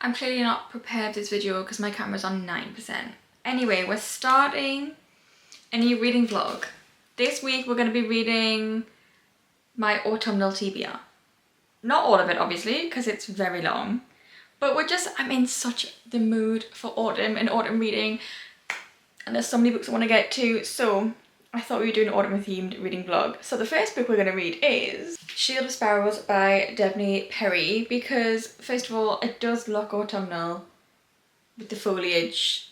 I'm clearly not prepared for this video because my camera's on 9%. Anyway, we're starting a new reading vlog. This week we're going to be reading my autumnal TBR. Not all of it obviously because it's very long, but I'm in such the mood for autumn and autumn reading, and there's so many books I want to get to, so I thought we would do an autumn themed reading vlog. So the first book we're going to read is Shield of Sparrows by Devney Perry, because first of all it does look autumnal with the foliage,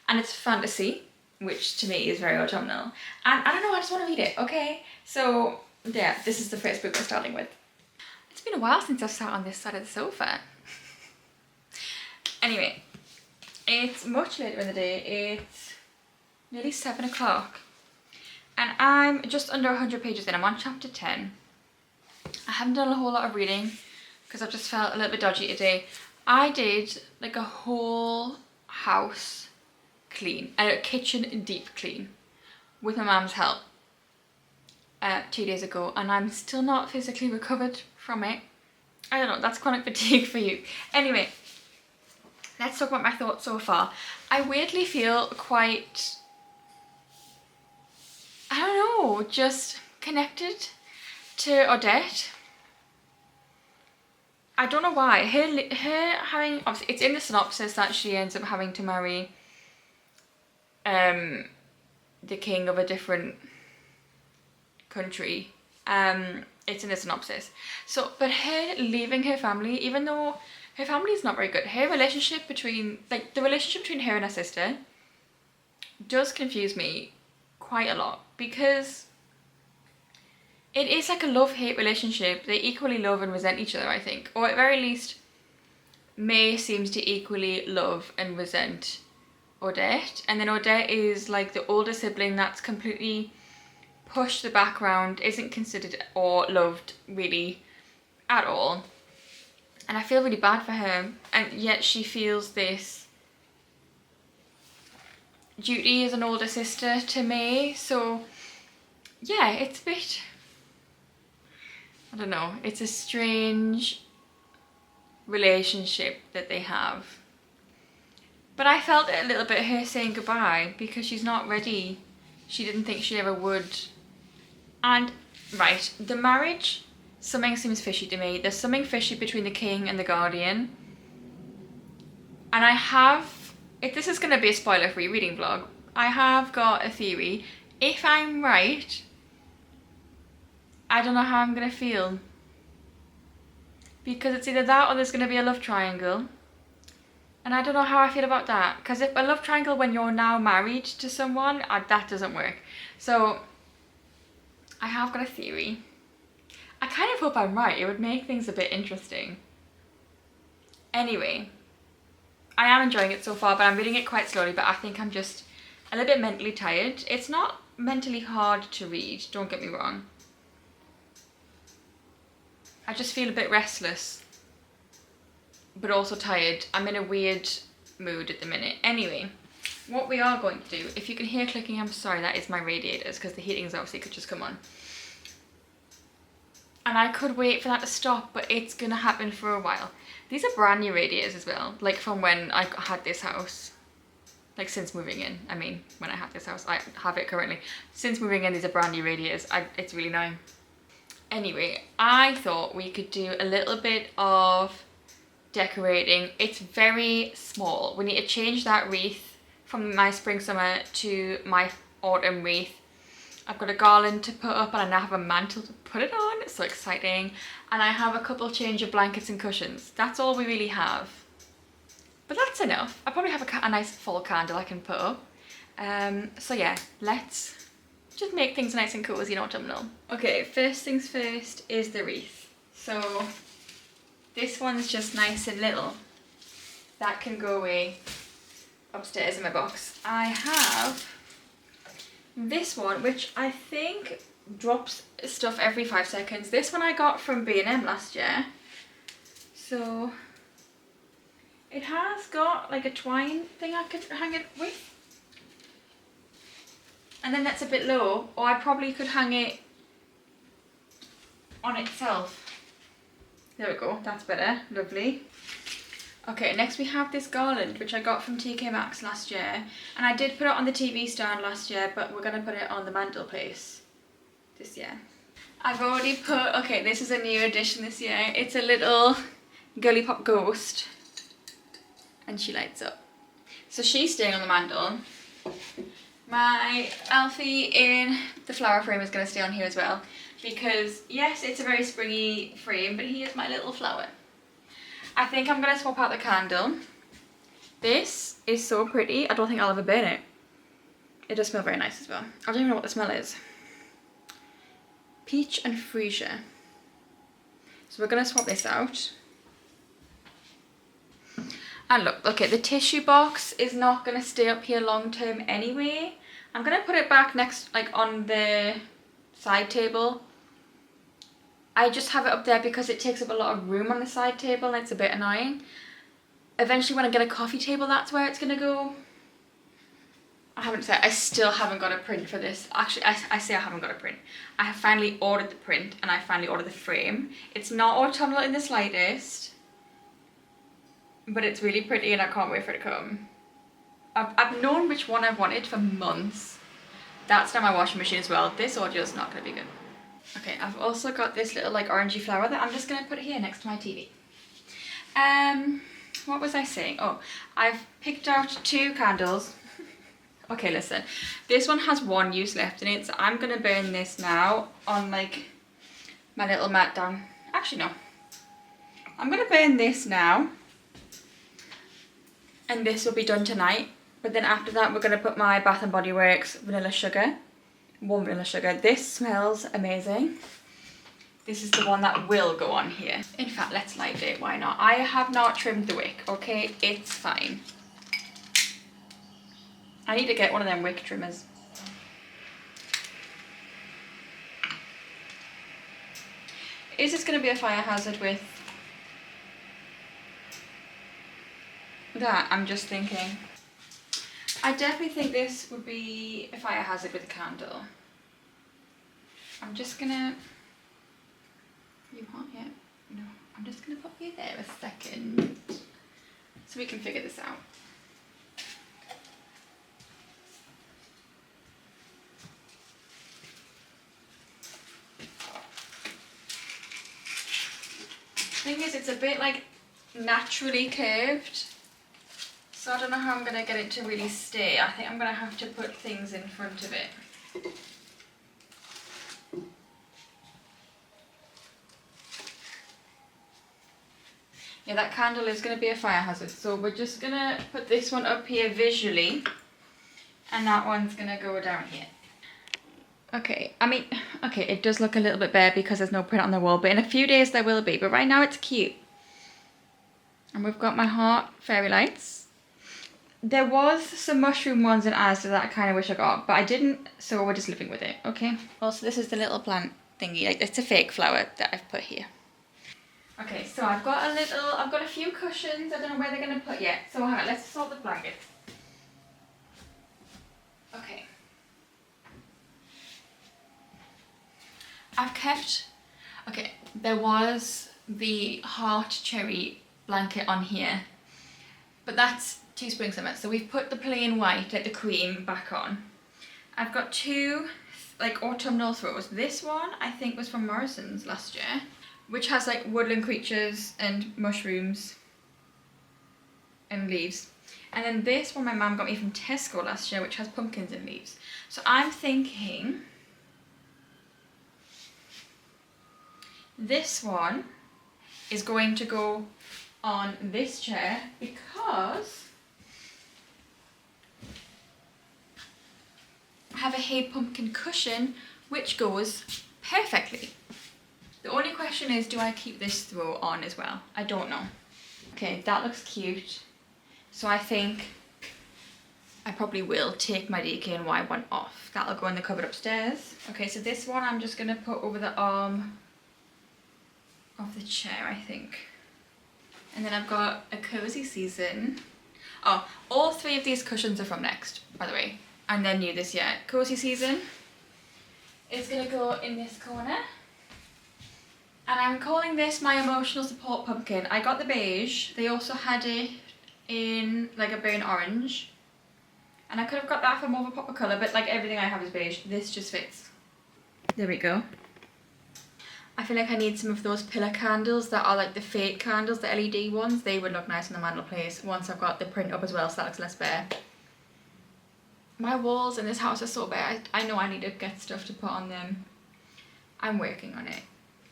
and it's fantasy, which to me is very autumnal, and I don't know, I just want to read it. Okay, so yeah, this is the first book we're starting with. It's been a while since I've sat on this side of the sofa. Anyway, it's much later in the day. It's nearly 7 o'clock and I'm just under 100 pages in. I'm on chapter 10. I haven't done a whole lot of reading because I've just felt a little bit dodgy today. I did like a whole house clean, a kitchen deep clean with my mum's help 2 days ago, and I'm still not physically recovered from it. I don't know, that's chronic fatigue for you. Anyway, let's talk about my thoughts so far. I weirdly feel quite, I don't know, just connected to Odette. I don't know why. Her having, obviously it's in the synopsis that she ends up having to marry the king of a different country. It's in the synopsis. So, but her leaving her family, even though her family is not very good, her relationship between, like the relationship between her and her sister does confuse me quite a lot, because it is like a love-hate relationship. They equally love and resent each other, I think. Or at very least, May seems to equally love and resent Odette. And then Odette is like the older sibling that's completely pushed to the background, isn't considered or loved really at all. And I feel really bad for her. And yet she feels this duty as an older sister to May. So yeah, it's a bit, I don't know, it's a strange relationship that they have. But I felt it a little bit, her saying goodbye, because she's not ready. She didn't think she ever would. And right, the marriage, something seems fishy to me. There's something fishy between the king and the guardian. And I have, if this is going to be a spoiler-free reading vlog, I have got a theory. If I'm right, I don't know how I'm going to feel. Because it's either that or there's going to be a love triangle. And I don't know how I feel about that. Because if a love triangle when you're now married to someone, that doesn't work. So I have got a theory. I kind of hope I'm right. It would make things a bit interesting. Anyway, I am enjoying it so far, but I'm reading it quite slowly, but I think I'm just a little bit mentally tired. It's not mentally hard to read, don't get me wrong. I just feel a bit restless, but also tired. I'm in a weird mood at the minute. Anyway, what we are going to do, if you can hear clicking, I'm sorry, that is my radiators, because the heating's obviously could just come on. And I could wait for that to stop, but it's gonna happen for a while. These are brand new radiators as well, like from when I had this house. Like since moving in, I mean, when I had this house, I have it currently. Since moving in, these are brand new radiators. It's really annoying. Anyway, I thought we could do a little bit of decorating. It's very small. We need to change that wreath from my spring summer to my autumn wreath. I've got a garland to put up and I now have a mantle to put it on. It's so exciting. And I have a couple change of blankets and cushions. That's all we really have. But that's enough. I probably have a nice fall candle I can put up. So yeah, let's just make things nice and cozy and autumnal. Okay, first things first is the wreath. So this one's just nice and little. That can go away upstairs in my box. I have this one, which I think drops stuff every 5 seconds. This one I got from B&M last year. So it has got like a twine thing I could hang it with. And then that's a bit low, or I probably could hang it on itself. There we go, that's better, lovely. Okay, next we have this garland, which I got from TK Maxx last year. And I did put it on the TV stand last year, but we're going to put it on the mantelpiece this year. I've already put, okay, this is a new addition this year. It's a little girly pop ghost. And she lights up. So she's staying on the mantle. My Alfie in the flower frame is going to stay on here as well. Because, yes, it's a very springy frame, but he is my little flower. I think I'm going to swap out the candle. This is so pretty. I don't think I'll ever burn it. It does smell very nice as well. I don't even know what the smell is. Peach and freesia. So we're going to swap this out. And look, okay, the tissue box is not going to stay up here long term anyway. I'm going to put it back next, like on the side table. I just have it up there because it takes up a lot of room on the side table and it's a bit annoying. Eventually when I get a coffee table, that's where it's going to go. I still haven't got a print for this. Actually, I say I haven't got a print. I have finally ordered the print and I finally ordered the frame. It's not autumnal in the slightest, but it's really pretty and I can't wait for it to come. I've known which one I wanted for months. That's down my washing machine as well. This audio is not going to be good. Okay, I've also got this little like orangey flower that I'm just going to put here next to my TV. What was I saying? Oh, I've picked out 2 candles. Okay, listen. This one has 1 use left in it, so I'm going to burn this now on like my little mat down. Actually, no. I'm going to burn this now. And this will be done tonight. But then after that, we're going to put my Bath & Body Works vanilla sugar. Warm vanilla sugar. This smells amazing. This is the one that will go on here. In fact, let's light it. Why not? I have not trimmed the wick, okay? It's fine. I need to get one of them wick trimmers. Is this going to be a fire hazard with that? I'm just thinking. I definitely think this would be a fire hazard with a candle. I'm just gonna... You want it? No. I'm just gonna pop you there a second so we can figure this out. Thing is, it's a bit like naturally curved, so I don't know how I'm gonna get it to really stay. I think I'm gonna have to put things in front of it. Yeah, that candle is gonna be a fire hazard, so we're just gonna put this one up here visually, and that one's gonna go down here. Okay, I mean, okay, it does look a little bit bare because there's no print on the wall, but in a few days there will be, but right now it's cute. And we've got my heart fairy lights. There was some mushroom ones in Asda that I kind of wish I got, but I didn't, so we're just living with it, okay? Also, this is the little plant thingy, like, it's a fake flower that I've put here. Okay, so I've got a few cushions, I don't know where they're going to put yet, so hang on, let's sort the blankets. Okay. I've kept, okay, there was the heart cherry blanket on here, but that's too spring summer, so we've put the plain white, like the cream, back on. I've got 2 like autumnal throws. This one I think was from Morrison's last year, which has like woodland creatures and mushrooms and leaves. And then this one my mum got me from Tesco last year, which has pumpkins and leaves. So I'm thinking this one is going to go on this chair because I have a Hey Pumpkin cushion which goes perfectly. The only question is, do I keep this throw on as well? I don't know. Okay, that looks cute. So I think I probably will take my DKNY one off. That'll go in the cupboard upstairs. Okay, so this one I'm just gonna put over the arm of the chair, I think. And then I've got a Cozy Season. Oh, all 3 of these cushions are from Next, by the way. And they're new this year. Cozy Season is gonna go in this corner. And I'm calling this my emotional support pumpkin. I got the beige. They also had it in like a burnt orange. And I could have got that for more of a popper colour, but like everything I have is beige. This just fits. There we go. I feel like I need some of those pillar candles that are like the fake candles, the LED ones. They would look nice in the mantelpiece once I've got the print up as well, so that looks less bare. My walls in this house are so bare. I know I need to get stuff to put on them. I'm working on it.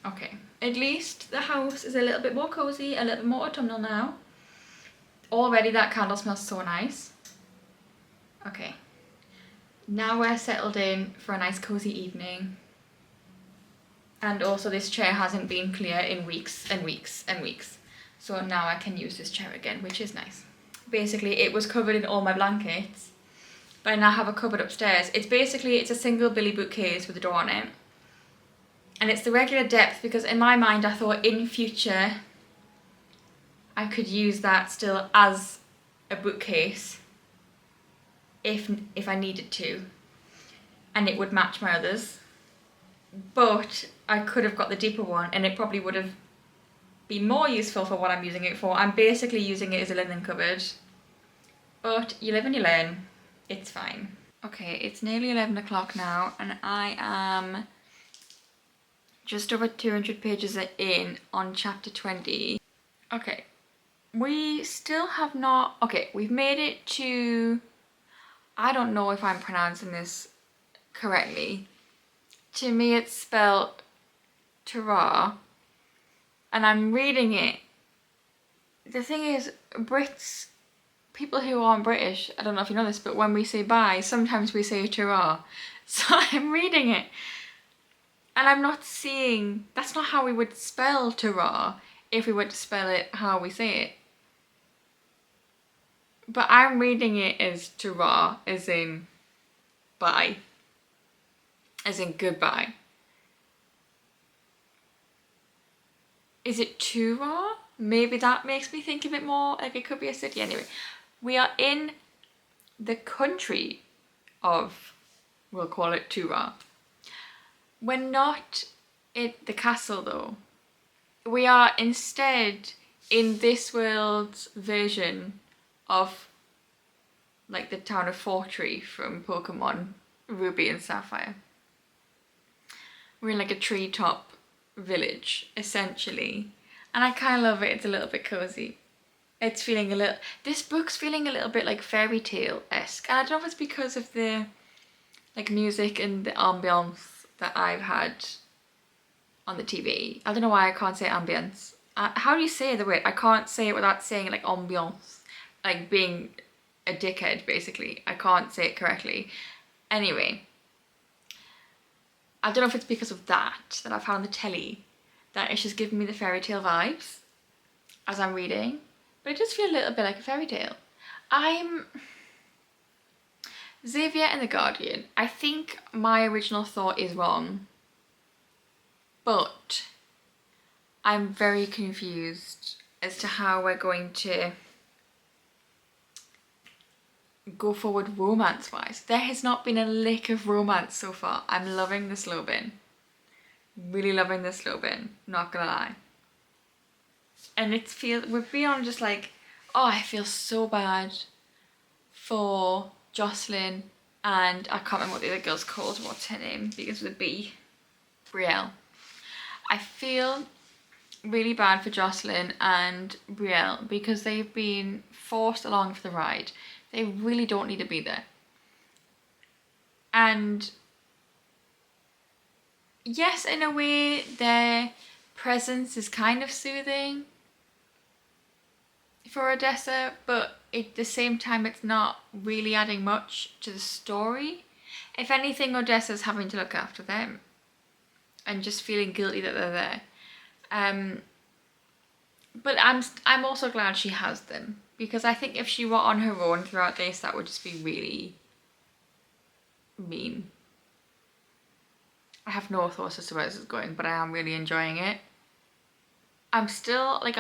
Okay, at least the house is a little bit more cozy, a little bit more autumnal now. Already that candle smells so nice. Okay, now we're settled in for a nice cozy evening. And also this chair hasn't been clear in weeks and weeks and weeks. So now I can use this chair again, which is nice. Basically, it was covered in all my blankets, but I now have a cupboard upstairs. It's a single billy bookcase with a door on it. And it's the regular depth because in my mind I thought in future I could use that still as a bookcase if I needed to. And it would match my others. But I could have got the deeper one and it probably would have been more useful for what I'm using it for. I'm basically using it as a linen cupboard. But you live and you learn. It's fine. Okay, it's nearly 11 o'clock now and I am just over 200 pages in on chapter 20. Okay, we still have not... Okay, we've made it to... I don't know if I'm pronouncing this correctly. To me it's spelled Tara, and I'm reading it. The thing is, Brits, people who aren't British, I don't know if you know this, but when we say bye, sometimes we say Tara. So I'm reading it, and I'm not seeing, that's not how we would spell Tara if we were to spell it how we say it. But I'm reading it as Tara, as in bye. As in goodbye. Is it Tura? Maybe that makes me think a bit more like it could be a city. Anyway, we are in the country of, we'll call it Tura. We're not in the castle though. We are instead in this world's version of like the town of Fortree from Pokemon Ruby and Sapphire. We're in like a treetop village, essentially. And I kind of love it. It's a little bit cozy. It's feeling a little... This book's feeling a little bit like fairy tale-esque. And I don't know if it's because of the like music and the ambience that I've had on the TV. I don't know why I can't say ambience. How do you say the word? I can't say it without saying like ambience. Like being a dickhead, basically. I can't say it correctly. Anyway. I don't know if it's because of that I've had on the telly that it's just giving me the fairy tale vibes as I'm reading, but it does feel a little bit like a fairy tale. Xavier and the Guardian. I think my original thought is wrong, but I'm very confused as to how we're going to go forward romance wise. There has not been a lick of romance so far. I'm loving the slow bin. Really loving the slow bin, not gonna lie. And we're beyond just like, oh, I feel so bad for Jocelyn and I can't remember what the other girl's called. What's her name? Begins with a B. Brielle. I feel really bad for Jocelyn and Brielle because they've been forced along for the ride. They really don't need to be there. And yes, in a way, their presence is kind of soothing for Odessa, but at the same time, it's not really adding much to the story. If anything, Odessa's having to look after them and just feeling guilty that they're there. But I'm also glad she has them. Because I think if she were on her own throughout this, that would just be really mean. I have no thoughts as to where this is going, but I am really enjoying it. I'm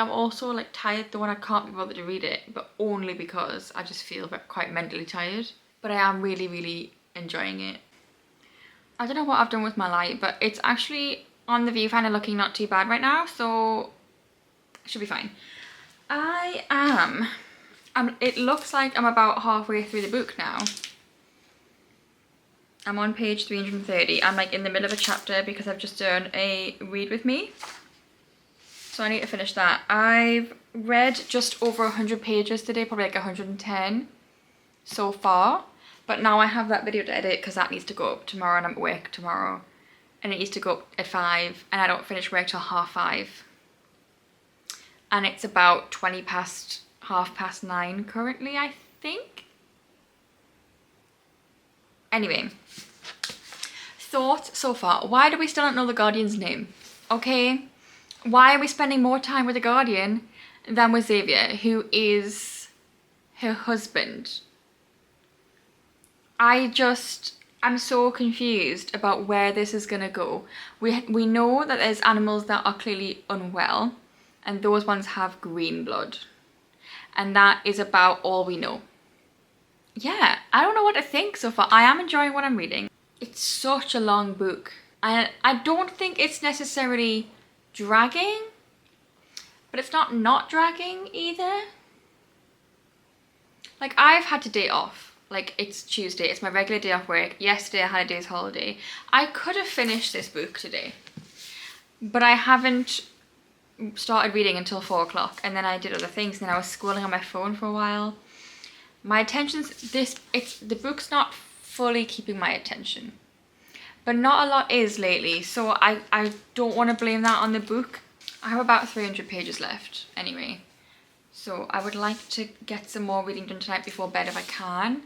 also like tired though, and I can't be bothered to read it, but only because I just feel quite mentally tired. But I am really, really enjoying it. I don't know what I've done with my light, but it's actually on the viewfinder looking not too bad right now, so should be fine. It looks like I'm about halfway through the book now. I'm on page 330. I'm like in the middle of a chapter because I've just done a read with me. So I need to finish that. I've read just over 100 pages today, probably like 110 so far. But now I have that video to edit because that needs to go up tomorrow and I'm at work tomorrow. And it needs to go up at 5 and I don't finish work till 5:30. And it's about 9:20 currently, I think. Anyway, thoughts so far. Why do we still not know the Guardian's name? Okay, why are we spending more time with the Guardian than with Xavier, who is her husband? I'm so confused about where this is gonna go. We know that there's animals that are clearly unwell, and those ones have green blood. And that is about all we know. Yeah, I don't know what to think so far. I am enjoying what I'm reading. It's such a long book. I don't think it's necessarily dragging, but it's not dragging either. Like, I've had today off. Like, it's Tuesday, it's my regular day off work. Yesterday I had a day's holiday. I could have finished this book today, but I haven't started reading until 4 o'clock, and then I did other things, and then I was scrolling on my phone for a while. My attention's the book's not fully keeping my attention, but not a lot is lately, so I don't want to blame that on the book. I have about 300 pages left anyway, so I would like to get some more reading done tonight before bed if I can,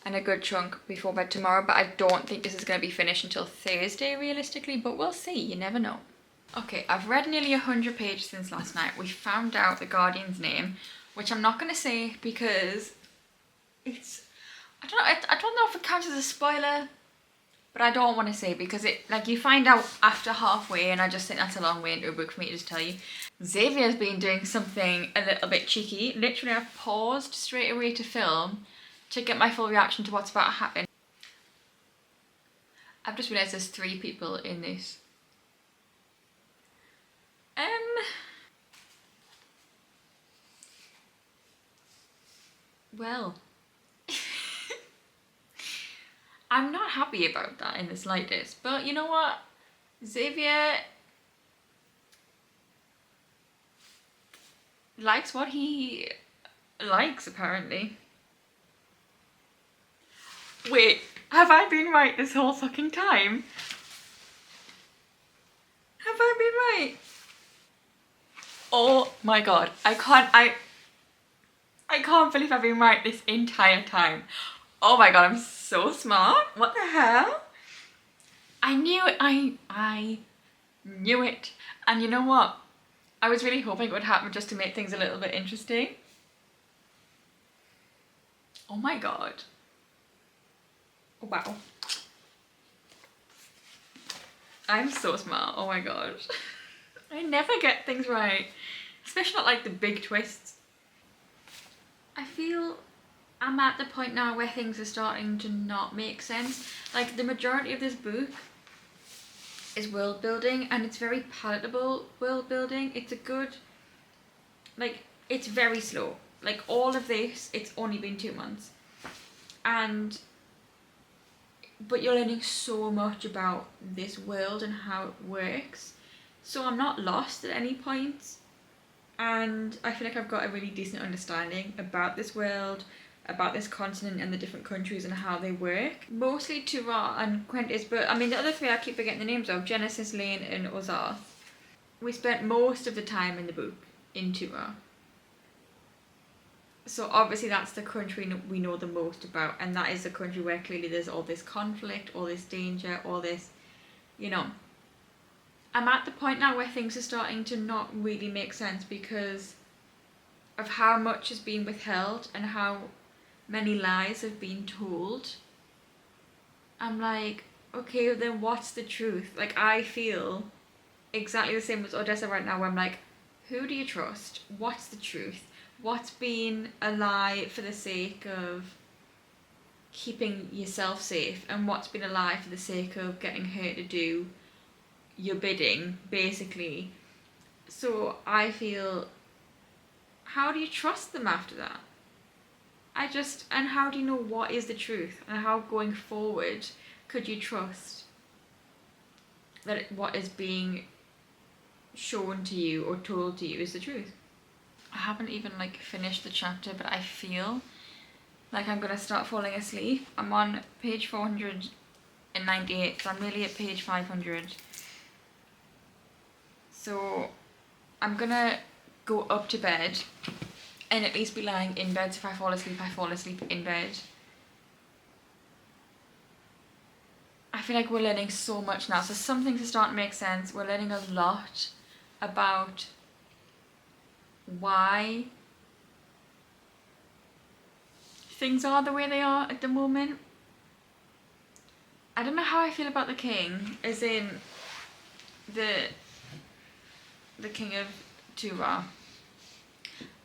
and a good chunk before bed tomorrow, but I don't think this is going to be finished until Thursday realistically, but we'll see, you never know. Okay, I've read nearly 100 pages since last night. We found out the Guardian's name, which I'm not going to say because I don't know if it counts as a spoiler, but I don't want to say because you find out after halfway, and I just think that's a long way into a book for me to just tell you. Xavier's been doing something a little bit cheeky. Literally, I've paused straight away to film to get my full reaction to what's about to happen. I've just realised there's 3 people in this. Well, I'm not happy about that in the slightest, but you know what? Xavier likes what he likes, apparently. Wait, have I been right this whole fucking time? Have I been right? Oh my god, I can't believe I've been right this entire time. Oh my god, I'm so smart. What the hell? I knew it. I knew it. And you know what? I was really hoping it would happen just to make things a little bit interesting. Oh my god. Wow. I'm so smart. Oh my god. I never get things right. Especially not like the big twists. I feel I'm at the point now where things are starting to not make sense. Like, the majority of this book is world building, and it's very palatable world building. It's a good, like, it's very slow. Like, all of this, it's only been 2 months. But you're learning so much about this world and how it works. So I'm not lost at any point. And I feel like I've got a really decent understanding about this world, about this continent and the different countries and how they work. Mostly Tura and Quentis, but I mean the other 3 I keep forgetting the names of, Genesis, Lane and Ozarth. We spent most of the time in the book in Tura. So obviously that's the country we know the most about, and that is the country where clearly there's all this conflict, all this danger, all this, you know. I'm at the point now where things are starting to not really make sense because of how much has been withheld and how many lies have been told. I'm like, okay, then what's the truth? Like, I feel exactly the same as Odessa right now, where I'm like, who do you trust? What's the truth? What's been a lie for the sake of keeping yourself safe, and what's been a lie for the sake of getting her to do, your bidding, basically. So I feel, how do you trust them after that? And how do you know what is the truth? And how going forward could you trust that what is being shown to you or told to you is the truth? I haven't even like finished the chapter, but I feel like I'm gonna start falling asleep. I'm on page 498, so I'm nearly at page 500. So I'm gonna go up to bed and at least be lying in bed. So if I fall asleep in bed. I feel like we're learning so much now. So some things are starting to make sense. We're learning a lot about why things are the way they are at the moment. I don't know how I feel about the king, as in the king of Tuva.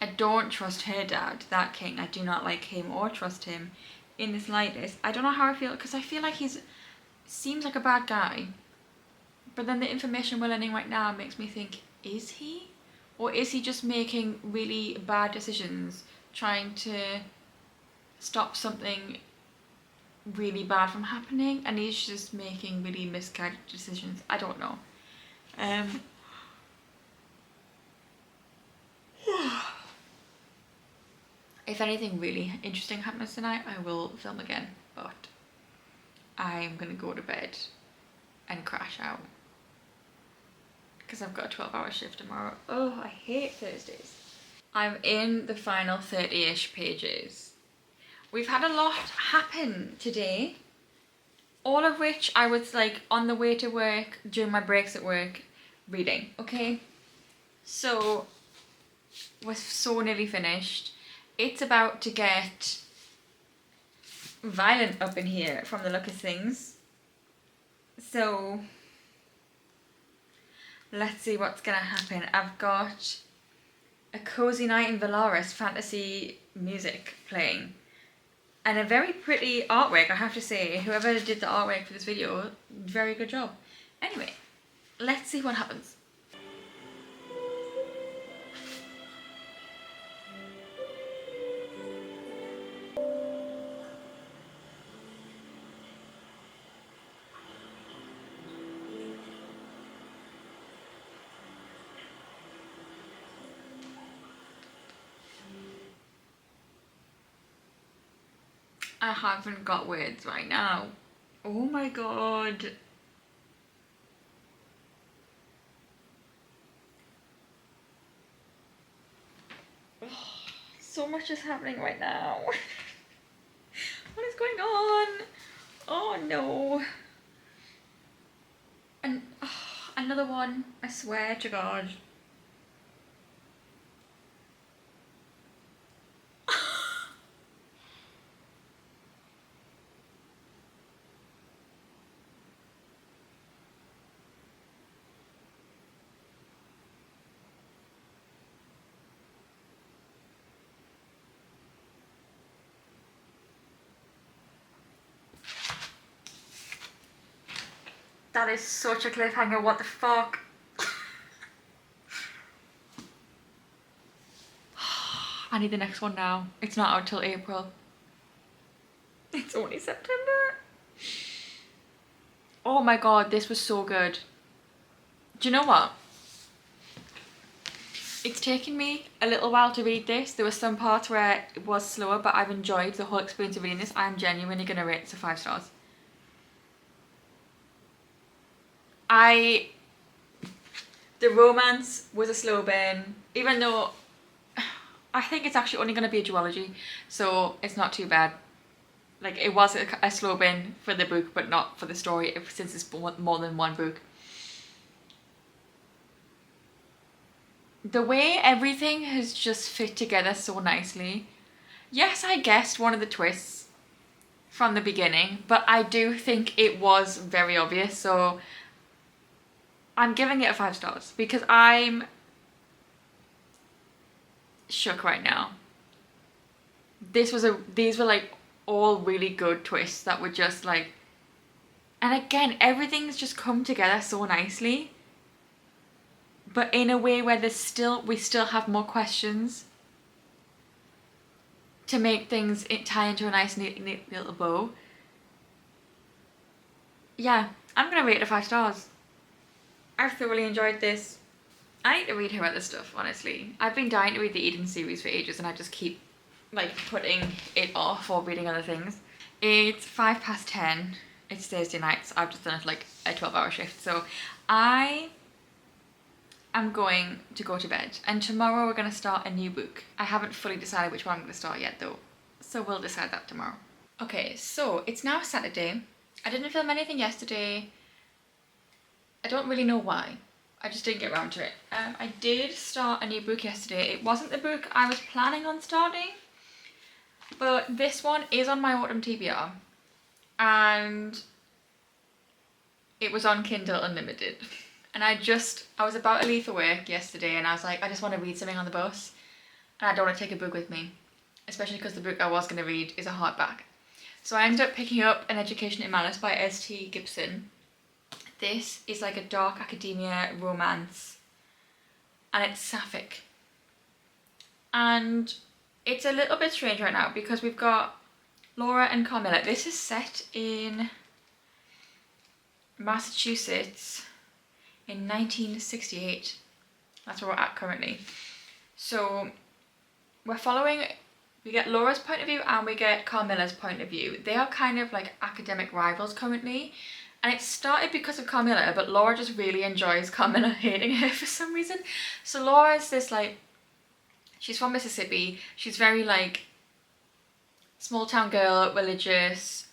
I don't trust her dad, that king. I do not like him or trust him in the slightest. I don't know how I feel, because I feel like seems like a bad guy. But then the information we're learning right now makes me think, is he? Or is he just making really bad decisions, trying to stop something really bad from happening, and he's just making really misguided decisions? I don't know. If anything really interesting happens tonight, I will film again, but I'm gonna go to bed and crash out because I've got a 12-hour shift tomorrow. Oh, I hate Thursdays. I'm in the final 30-ish pages. We've had a lot happen today, all of which I was like on the way to work, during my breaks at work, reading, okay? So we're so nearly finished. It's about to get violent up in here from the look of things. So let's see what's gonna happen. I've got a cozy night in Valaris fantasy music playing. And a very pretty artwork, I have to say. Whoever did the artwork for this video, very good job. Anyway, let's see what happens. I haven't got words right now. Oh my god. So much is happening right now. What is going on? Oh no. And another one, I swear to God. That is such a cliffhanger, what the fuck? I need the next one now. It's not out till April. It's only September. Oh my god, this was so good. Do you know what? It's taken me a little while to read this. There were some parts where it was slower, but I've enjoyed the whole experience of reading this. I'm genuinely gonna rate this a 5 stars. The romance was a slow burn, even though I think it's actually only going to be a duology, so it's not too bad. Like, it was a slow burn for the book, but not for the story, since it's more than one book. The way everything has just fit together so nicely. Yes, I guessed one of the twists from the beginning, but I do think it was very obvious, so I'm giving it a 5 stars because I'm shook right now. These were like all really good twists that were just like And again, everything's just come together so nicely, but in a way where we still have more questions to make things tie into a nice neat little bow. Yeah, I'm gonna rate it 5 stars. I've thoroughly enjoyed this. I need to read her other stuff, honestly. I've been dying to read the Eden series for ages and I just keep like putting it off or reading other things. It's 10:05. It's Thursday night, so I've just done it like a 12-hour shift. So I am going to go to bed, and tomorrow we're going to start a new book. I haven't fully decided which one I'm going to start yet though, so we'll decide that tomorrow. Okay, so it's now Saturday. I didn't film anything yesterday. I don't really know why. I just didn't get around to it. I did start a new book yesterday. It wasn't the book I was planning on starting, but this one is on my autumn TBR, and it was on Kindle Unlimited. And I was about to leave for work yesterday and I was like, I just want to read something on the bus and I don't want to take a book with me, especially because the book I was going to read is a hardback. So I ended up picking up An Education in Malice by S.T. Gibson. This is like a dark academia romance and it's sapphic. And it's a little bit strange right now because we've got Laura and Carmilla. This is set in Massachusetts in 1968. That's where we're at currently. So we get Laura's point of view and we get Carmilla's point of view. They are kind of like academic rivals currently. And it started because of Carmilla, but Laura just really enjoys Carmilla hating her for some reason. So Laura's this like, she's from Mississippi. She's very like small town girl, religious,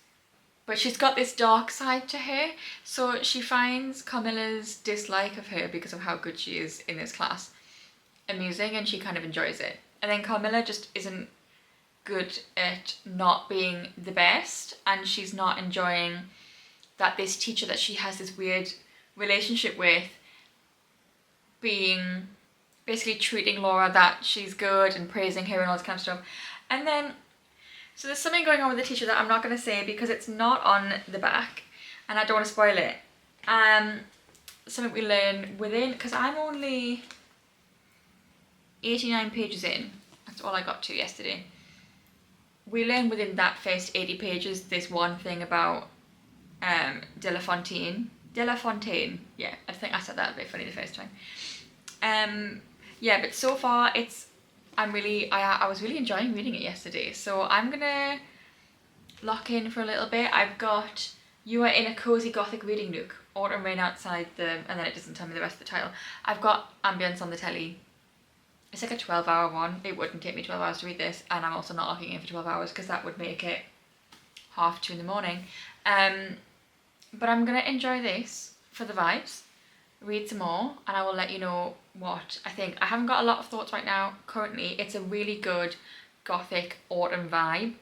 but she's got this dark side to her. So she finds Carmilla's dislike of her because of how good she is in this class amusing, and she kind of enjoys it. And then Carmilla just isn't good at not being the best, and she's not enjoying that this teacher that she has this weird relationship with being basically treating Laura that she's good and praising her and all this kind of stuff. And then so there's something going on with the teacher that I'm not going to say because it's not on the back and I don't want to spoil it. Something we learn within, because I'm only 89 pages in, that's all I got to yesterday. We learn within that first 80 pages this one thing about De La Fontaine, yeah, I think I said that a bit funny the first time. Yeah, but so far I was really enjoying reading it yesterday, so I'm gonna lock in for a little bit. I've got You Are in a Cozy Gothic Reading Nook, Autumn Rain Outside and then it doesn't tell me the rest of the title. I've got Ambience on the telly. It's like a 12-hour one. It wouldn't take me 12 hours to read this, and I'm also not locking in for 12 hours because that would make it 2:30 in the morning. But I'm gonna enjoy this for the vibes, read some more, and I will let you know what I think. I haven't got a lot of thoughts right now. Currently, it's a really good gothic autumn vibe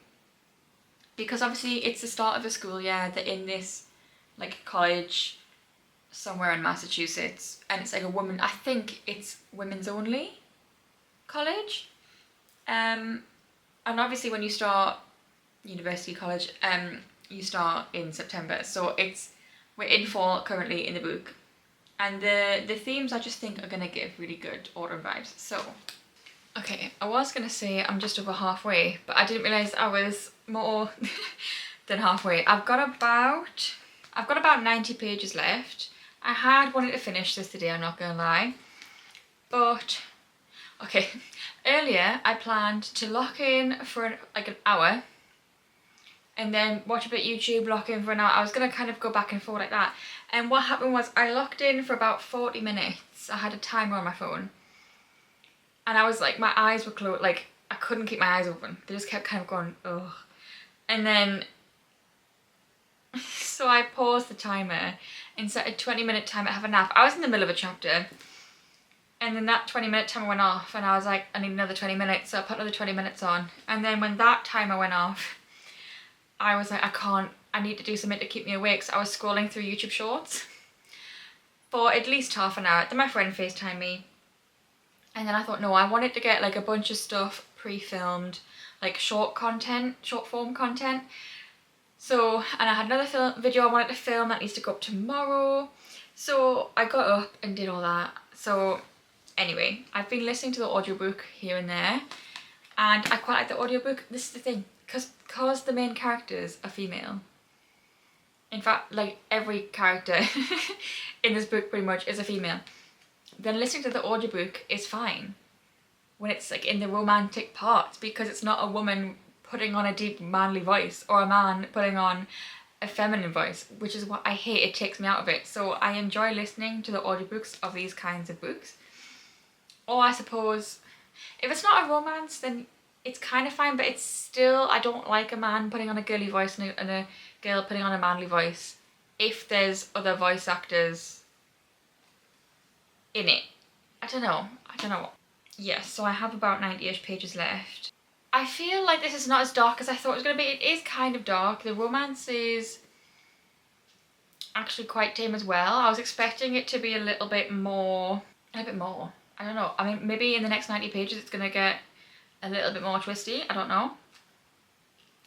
because obviously it's the start of the school year. They're in this like college somewhere in Massachusetts, and it's like I think it's women's only college. And obviously when you start university college, you start in September, so we're in fall currently in the book. And the themes I just think are going to give really good autumn vibes. So, okay, I was going to say I'm just over halfway, but I didn't realise I was more than halfway. I've got about 90 pages left. I had wanted to finish this today, I'm not going to lie. But, okay, earlier I planned to lock in for like an hour and then watch a bit of YouTube, lock in for an hour. I was going to kind of go back and forth like that. And what happened was I locked in for about 40 minutes. I had a timer on my phone. And I was like, my eyes were closed, like I couldn't keep my eyes open. They just kept kind of going, ugh. And then, so I paused the timer and set a 20-minute timer to have a nap. I was in the middle of a chapter. And then that 20-minute timer went off and I was like, I need another 20 minutes. So I put another 20 minutes on. And then when that timer went off, I was like, I need to do something to keep me awake. So I was scrolling through YouTube shorts for at least half an hour. Then my friend FaceTimed me. And then I thought, no, I wanted to get like a bunch of stuff pre-filmed, like short form content. So, and I had another video I wanted to film that needs to go up tomorrow. So I got up and did all that. So anyway, I've been listening to the audiobook here and there, and I quite like the audiobook. This is the thing, because the main characters are female. In fact, like every character in this book pretty much is a female. Then listening to the audiobook is fine when it's like in the romantic parts, because it's not a woman putting on a deep manly voice or a man putting on a feminine voice, which is what I hate. It takes me out of it. So I enjoy listening to the audiobooks of these kinds of books. Or I suppose if it's not a romance, then it's kind of fine, but it's still, I don't like a man putting on a girly voice and a girl putting on a manly voice if there's other voice actors in it. I don't know. Yes, so I have about 90-ish pages left. I feel like this is not as dark as I thought it was going to be. It is kind of dark. The romance is actually quite tame as well. I was expecting it to be a little bit more. I don't know. I mean, maybe in the next 90 pages it's going to get a little bit more twisty. I don't know.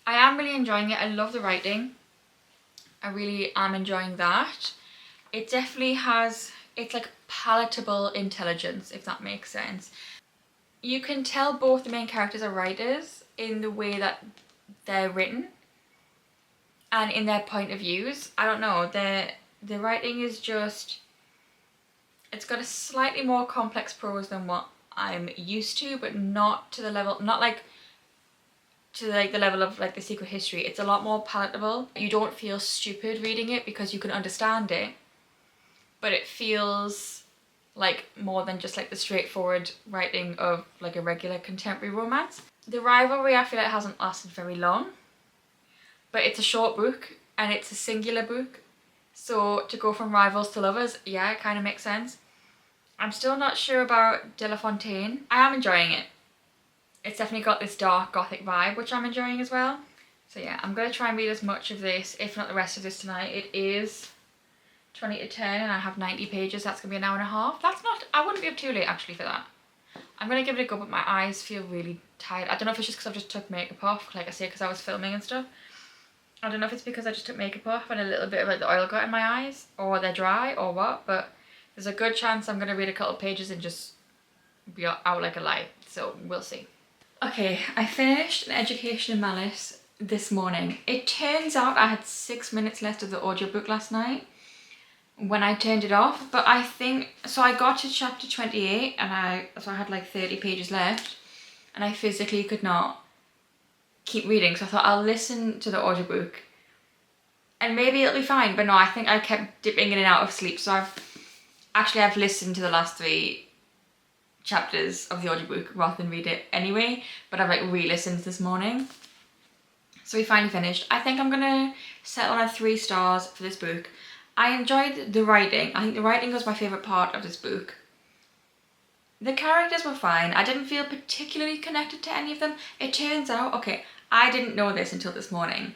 I am really enjoying it. I love the writing. I really am enjoying that. It definitely has, it's like palatable intelligence, if that makes sense. You can tell both the main characters are writers in the way that they're written and in their point of views. I don't know, the writing is just, it's got a slightly more complex prose than what I'm used to, but not to the level, not like to like the level of like The Secret History. It's a lot more palatable. You don't feel stupid reading it because you can understand it, but it feels like more than just like the straightforward writing of like a regular contemporary romance. The rivalry, I feel like, hasn't lasted very long, but it's a short book and it's a singular book, so to go from rivals to lovers, yeah, it kind of makes sense. I'm still not sure about De La Fontaine. I am enjoying it. It's definitely got this dark gothic vibe, which I'm enjoying as well. So yeah, I'm going to try and read as much of this, if not the rest of this, tonight. It is 20 to 10 and I have 90 pages. That's going to be an hour and a half. That's not, I wouldn't be up too late actually for that. I'm going to give it a go, but my eyes feel really tired. I don't know if it's just because I've just took makeup off, like I say, because I was filming and stuff. I don't know if it's because I just took makeup off and a little bit of like the oil got in my eyes, or they're dry or what, but there's a good chance I'm going to read a couple of pages and just be out like a light, so we'll see. Okay, I finished An Education in Malice this morning. It turns out I had 6 minutes left of the audiobook last night when I turned it off, but I think, so I got to chapter 28 and I had like 30 pages left and I physically could not keep reading, so I thought I'll listen to the audiobook and maybe it'll be fine, but no, I think I kept dipping in and out of sleep, so I've listened to the last 3 chapters of the audiobook rather than read it anyway, but I've like re-listened this morning. So we finally finished. I think I'm gonna settle on a 3 stars for this book. I enjoyed the writing. I think the writing was my favourite part of this book. The characters were fine. I didn't feel particularly connected to any of them. It turns out, okay, I didn't know this until this morning,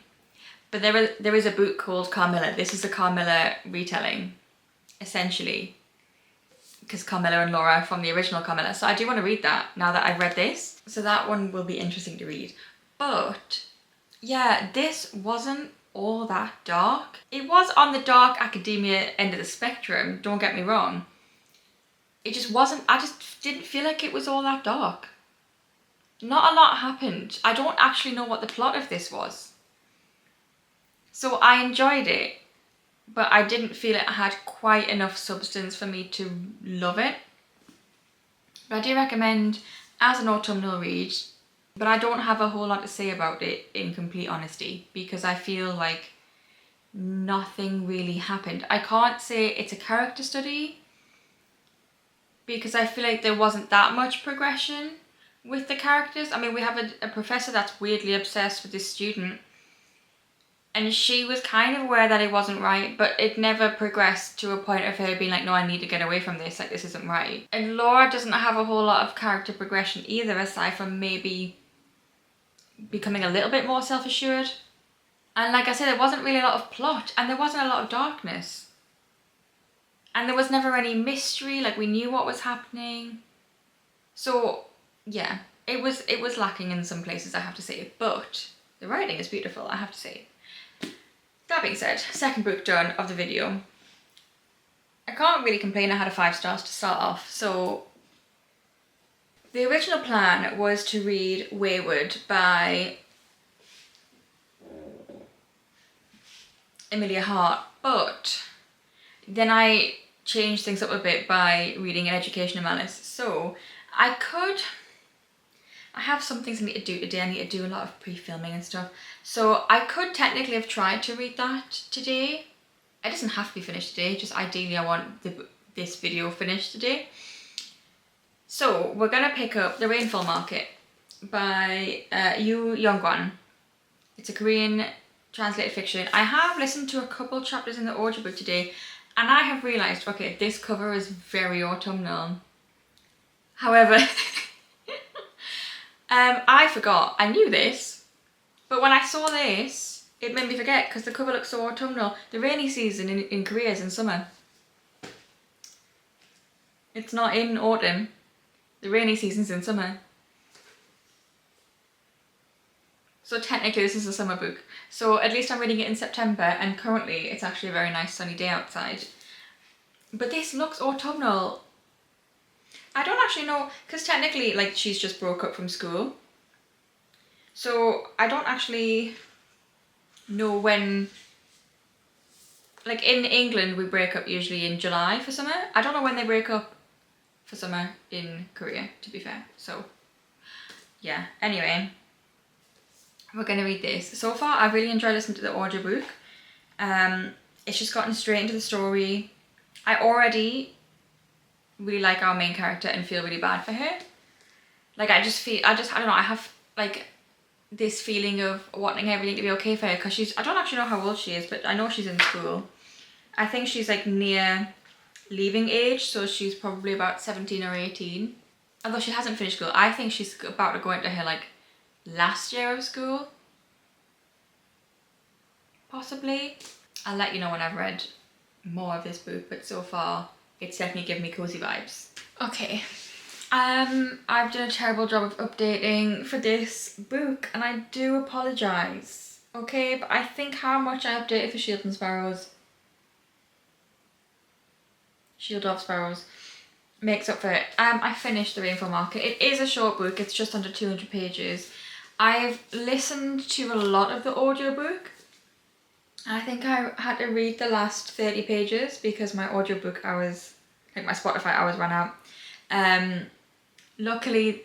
but there is a book called Carmilla. This is a Carmilla retelling, essentially, because Carmilla and Laura are from the original Carmilla. So I do want to read that now that I've read this. So that one will be interesting to read. But yeah, this wasn't all that dark. It was on the dark academia end of the spectrum, don't get me wrong. It just wasn't, I just didn't feel like it was all that dark. Not a lot happened. I don't actually know what the plot of this was. So I enjoyed it, but I didn't feel it had quite enough substance for me to love it. But I do recommend as an autumnal read, but I don't have a whole lot to say about it in complete honesty, because I feel like nothing really happened. I can't say it's a character study, because I feel like there wasn't that much progression with the characters. I mean, we have a professor that's weirdly obsessed with this student, and she was kind of aware that it wasn't right, but it never progressed to a point of her being like, no, I need to get away from this, like this isn't right. And Laura doesn't have a whole lot of character progression either, aside from maybe becoming a little bit more self-assured. And like I said, there wasn't really a lot of plot, and there wasn't a lot of darkness. And there was never any mystery, like we knew what was happening. So yeah, it was lacking in some places, I have to say, but the writing is beautiful, I have to say. That being said, second book done of the video. I can't really complain. I had a 5 stars to start off. So the original plan was to read Wayward by Emilia Hart, but then I changed things up a bit by reading an education of Malice. So I have some things I need to do today. I need to do a lot of pre-filming and stuff. So I could technically have tried to read that today. It doesn't have to be finished today, just ideally I want this video finished today. So we're gonna pick up The Rainfall Market by Yu Yongwan. It's a Korean translated fiction. I have listened to a couple chapters in the audiobook today, and I have realised, okay, this cover is very autumnal. However, I forgot. I knew this, but when I saw this, it made me forget because the cover looks so autumnal. The rainy season in Korea is in summer. It's not in autumn. The rainy season's in summer. So technically this is a summer book. So at least I'm reading it in September, and currently it's actually a very nice sunny day outside. But this looks autumnal. I don't actually know, because technically like she's just broke up from school. So I don't actually know when, like in England we break up usually in July for summer. I don't know when they break up for summer in Korea, to be fair. So yeah, anyway, we're gonna read this. So far I've really enjoyed listening to the audiobook. It's just gotten straight into the story. I already really like our main character and feel really bad for her. Like I don't know, I have like this feeling of wanting everything to be okay for her, because I don't actually know how old she is, but I know she's in school. I think she's like near leaving age, so she's probably about 17 or 18. Although she hasn't finished school. I think she's about to go into her like last year of school. Possibly. I'll let you know when I've read more of this book, but so far it's definitely given me cozy vibes. Okay. I've done a terrible job of updating for this book, and I do apologise. Okay, but I think how much I updated for Shield of Sparrows makes up for it. I finished The Rainfall Market. It is a short book, it's just under 200 pages. I've listened to a lot of the audiobook. I think I had to read the last 30 pages because my audiobook hours, like my Spotify hours ran out. Luckily,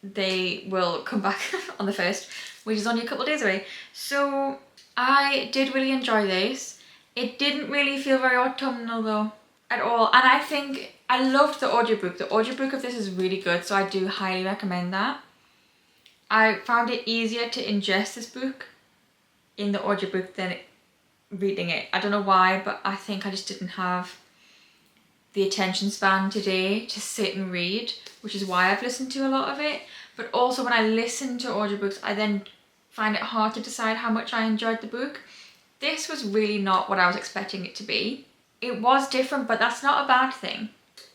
they will come back on the 1st, which is only a couple of days away. So I did really enjoy this. It didn't really feel very autumnal though, at all. And I think I loved the audiobook. The audiobook of this is really good, so I do highly recommend that. I found it easier to ingest this book in the audiobook than reading it. I don't know why, but I think I just didn't have the attention span today to sit and read, which is why I've listened to a lot of it. But also when I listen to audiobooks, I then find it hard to decide how much I enjoyed the book. This was really not what I was expecting it to be. It was different, but that's not a bad thing.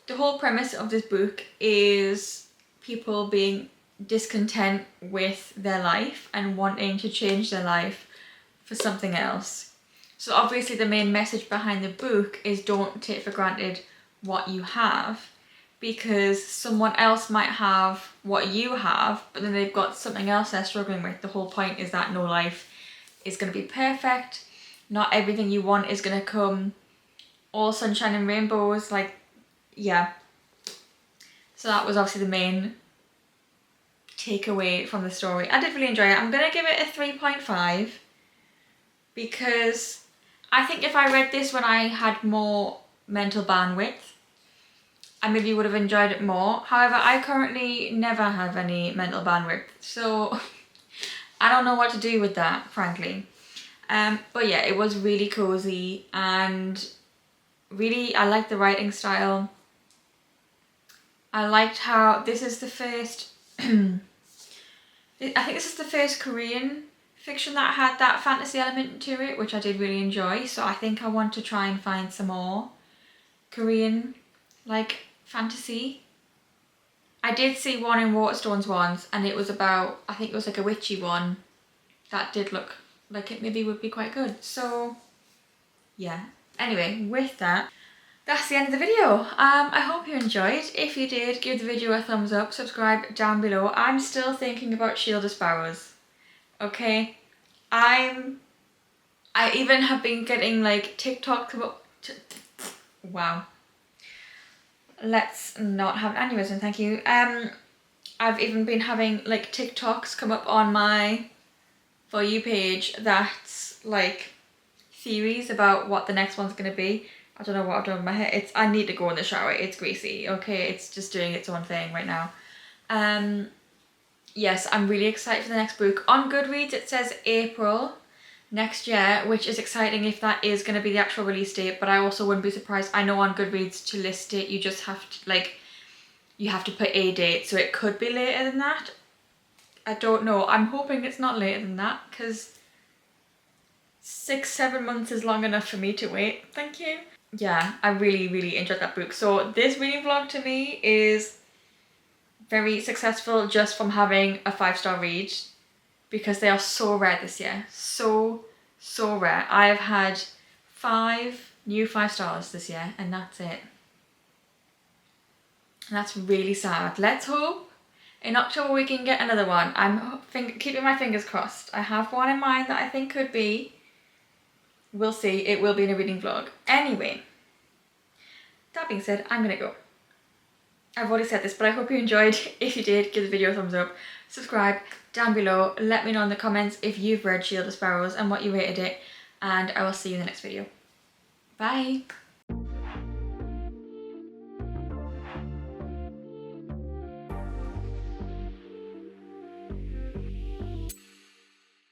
The whole premise of this book is people being discontent with their life and wanting to change their life for something else. So obviously the main message behind the book is don't take for granted what you have, because someone else might have what you have, but then they've got something else they're struggling with. The whole point is that no life is going to be perfect. Not everything you want is going to come all sunshine and rainbows. Like, yeah. So that was obviously the main takeaway from the story. I did really enjoy it. I'm going to give it a 3.5 because I think if I read this when I had more mental bandwidth, I maybe would have enjoyed it more. However, I currently never have any mental bandwidth, so I don't know what to do with that, frankly. But yeah, it was really cozy, and really I liked the writing style. I liked how this is the first I think this is the first Korean fiction that had that fantasy element to it, which I did really enjoy. So I think I want to try and find some more Korean like fantasy. I did see one in Waterstones once, and it was about, I think it was like a witchy one that did look like it maybe would be quite good. So yeah, anyway, with that, that's the end of the video. I hope you enjoyed. If you did, give the video a thumbs up, subscribe down below. I'm still thinking about shielded sparrows, okay? I even have been getting like TikToks about, wow. Let's not have an aneurysm, thank you. I've even been having like TikToks come up on my For You page that's like theories about what the next one's gonna be. I don't know what I've done with my hair. I need to go in the shower. It's greasy, okay? It's just doing its own thing right now. Yes, I'm really excited for the next book. On Goodreads it says April next year, which is exciting if that is going to be the actual release date, but I also wouldn't be surprised. I know on Goodreads to list it you just have to you have to put a date, so it could be later than that. I don't know. I'm hoping it's not later than that, because 6-7 months is long enough for me to wait. Thank you. Yeah, I really enjoyed that book. So this reading vlog to me is very successful just from having a 5-star read, because they are so rare this year. So rare. I've had 5 new 5 stars this year and that's it. And that's really sad. Let's hope in October we can get another one. I'm keeping my fingers crossed. I have one in mind that I think could be. We'll see. It will be in a reading vlog. Anyway, that being said, I'm gonna go. I've already said this, but I hope you enjoyed. If you did, give the video a thumbs up, subscribe down below, let me know in the comments if you've read Shielded Sparrows and what you rated it, and I will see you in the next video. Bye!